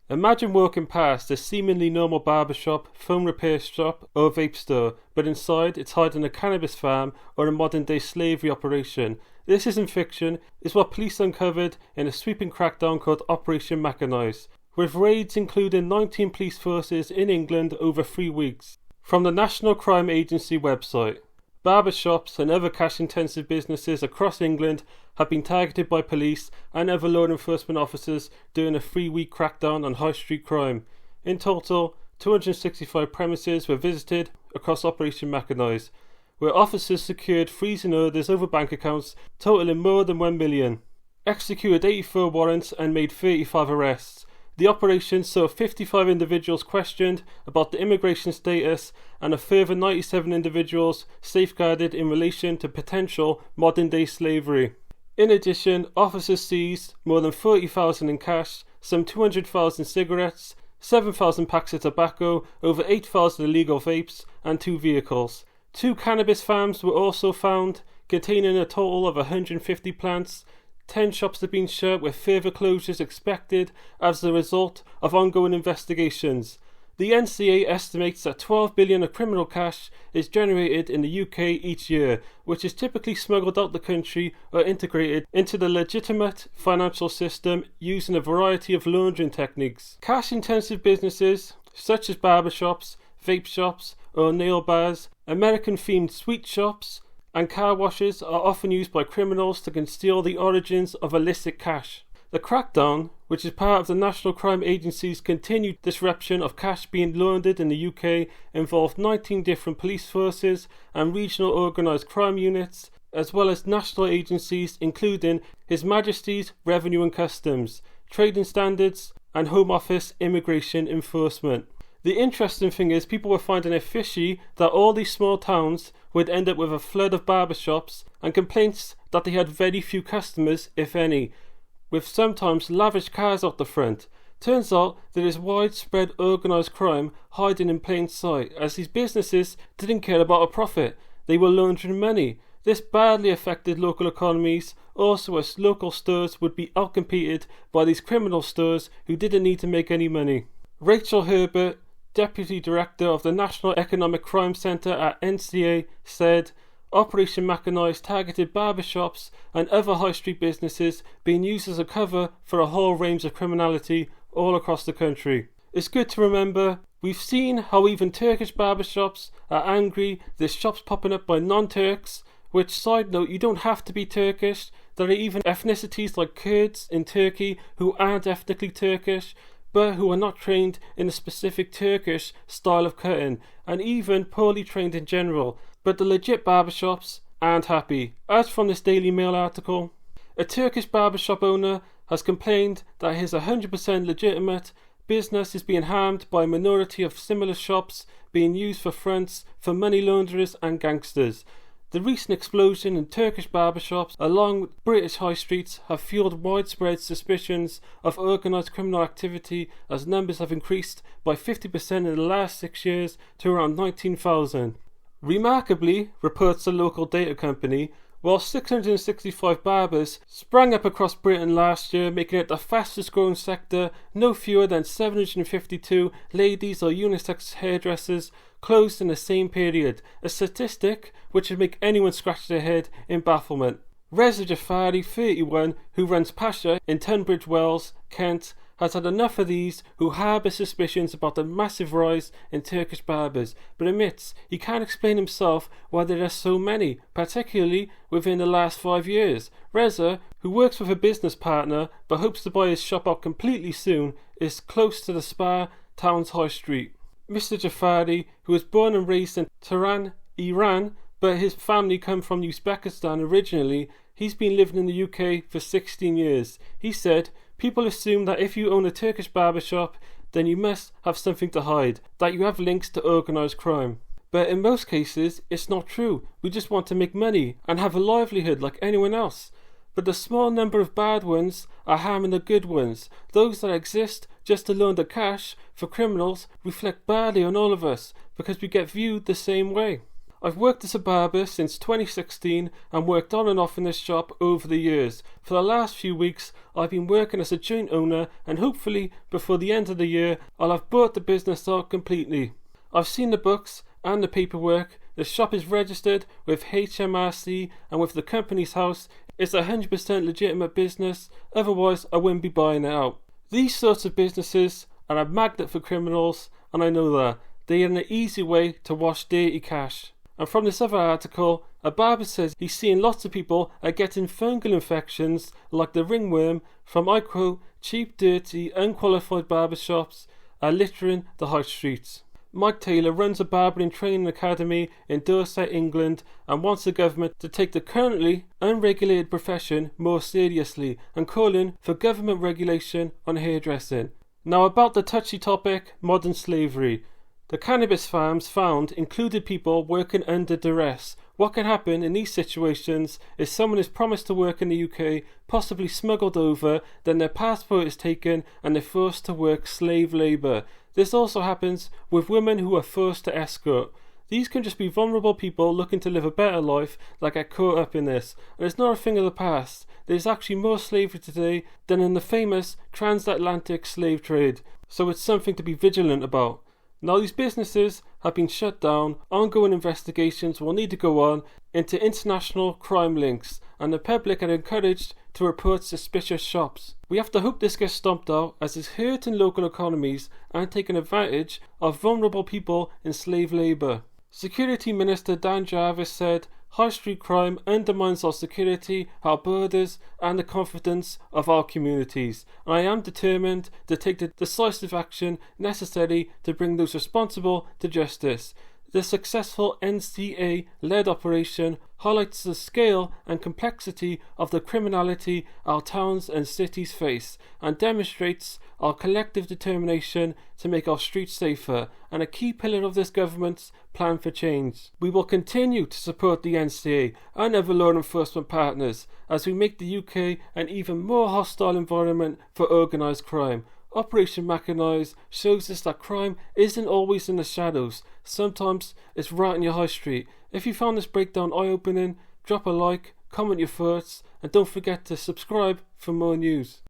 Imagine walking past a seemingly normal barbershop, phone repair shop, or vape store, but inside it's hiding a cannabis farm or a modern-day slavery operation. This isn't fiction, it's what police uncovered in a sweeping crackdown called Operation Machinize, with raids including 19 police forces in England over 3 weeks. From the National Crime Agency website, barbershops and other cash-intensive businesses across England have been targeted by police and other law enforcement officers during a 3-week crackdown on high street crime. In total, 265 premises were visited across Operation Machinize, where officers secured freezing orders over bank accounts totaling more than 1 million, executed 84 warrants and made 35 arrests. The operation saw 55 individuals questioned about their immigration status and a further 97 individuals safeguarded in relation to potential modern-day slavery. In addition, officers seized more than 40,000 in cash, some 200,000 cigarettes, 7,000 packs of tobacco, over 8,000 illegal vapes, and 2 vehicles. 2 cannabis farms were also found, containing a total of 150 plants. 10 shops have been shut, with further closures expected as a result of ongoing investigations. The NCA estimates that 12 billion of criminal cash is generated in the UK each year, which is typically smuggled out the country or integrated into the legitimate financial system using a variety of laundering techniques. Cash-intensive businesses such as barbershops, vape shops or nail bars, American-themed sweet shops and car washes are often used by criminals to conceal the origins of illicit cash. The crackdown, which is part of the National Crime Agency's continued disruption of cash being laundered in the UK, involved 19 different police forces and regional organised crime units, as well as national agencies including His Majesty's Revenue and Customs, Trading Standards and Home Office Immigration Enforcement. The interesting thing is people were finding it fishy that all these small towns would end up with a flood of barbershops and complaints that they had very few customers, if any, with sometimes lavish cars out the front. Turns out there is widespread organised crime hiding in plain sight, as these businesses didn't care about a profit, they were laundering money. This badly affected local economies, also as local stores would be outcompeted by these criminal stores who didn't need to make any money. Rachel Herbert, Deputy Director of the National Economic Crime Centre at NCA, said, Operation Machinize targeted barbershops and other high street businesses being used as a cover for a whole range of criminality all across the country. It's good to remember, we've seen how even Turkish barbershops are angry there's shops popping up by non-Turks, which, side note, you don't have to be Turkish. There are even ethnicities like Kurds in Turkey who aren't ethnically Turkish, but who are not trained in a specific Turkish style of cutting, and even poorly trained in general. But the legit barbershops aren't happy. As from this Daily Mail article, a Turkish barbershop owner has complained that his 100% legitimate business is being harmed by a minority of similar shops being used for fronts for money launderers and gangsters. The recent explosion in Turkish barbershops along British high streets have fueled widespread suspicions of organised criminal activity, as numbers have increased by 50% in the last 6 years to around 19,000. Remarkably, reports a local data company, while 665 barbers sprang up across Britain last year, making it the fastest growing sector, no fewer than 752 ladies or unisex hairdressers closed in the same period, a statistic which would make anyone scratch their head in bafflement. Reza Jafari, 31, who runs Pasha in Tunbridge Wells, Kent, has had enough of these who harbour suspicions about the massive rise in Turkish barbers, but admits he can't explain himself why there are so many, particularly within the last 5 years. Reza, who works with a business partner but hopes to buy his shop out completely soon, is close to the Spa town's high street. Mr. Jafari, who was born and raised in Tehran, Iran, but his family come from Uzbekistan originally, he's been living in the UK for 16 years. He said, people assume that if you own a Turkish barbershop, then you must have something to hide, that you have links to organised crime. But in most cases, it's not true. We just want to make money and have a livelihood like anyone else. But the small number of bad ones are harming the good ones. Those that exist just to launder cash for criminals reflect badly on all of us because we get viewed the same way. I've worked as a barber since 2016 and worked on and off in this shop over the years. For the last few weeks I've been working as a joint owner, and hopefully before the end of the year I'll have bought the business out completely. I've seen the books and the paperwork. The shop is registered with HMRC and with the company's house. It's a 100% legitimate business, otherwise I wouldn't be buying it out. These sorts of businesses are a magnet for criminals, and I know that. They are an easy way to wash dirty cash. And from this other article, a barber says he's seeing lots of people are getting fungal infections like the ringworm from, I quote, cheap, dirty, unqualified barbershops are littering the high streets. Mike Taylor runs a barbering training academy in Dorset, England, and wants the government to take the currently unregulated profession more seriously and calling for government regulation on hairdressing. Now about the touchy topic, modern slavery. The cannabis farms found included people working under duress. What can happen in these situations is someone is promised to work in the UK, possibly smuggled over, then their passport is taken and they're forced to work slave labour. This also happens with women who are forced to escort. These can just be vulnerable people looking to live a better life that get caught up in this. And it's not a thing of the past. There's actually more slavery today than in the famous transatlantic slave trade. So it's something to be vigilant about. Now these businesses have been shut down. Ongoing investigations will need to go on into international crime links, and the public are encouraged to report suspicious shops. We have to hope this gets stomped out, as it's hurting local economies and taking advantage of vulnerable people in slave labour. Security Minister Dan Jarvis said, "High street crime undermines our security, our borders and the confidence of our communities. And I am determined to take the decisive action necessary to bring those responsible to justice." The successful NCA-led operation highlights the scale and complexity of the criminality our towns and cities face, and demonstrates our collective determination to make our streets safer, and a key pillar of this government's plan for change. We will continue to support the NCA and other law enforcement partners as we make the UK an even more hostile environment for organised crime. Operation Machinize shows us that crime isn't always in the shadows. Sometimes it's right in your high street. If you found this breakdown eye-opening, drop a like, comment your thoughts, and don't forget to subscribe for more news.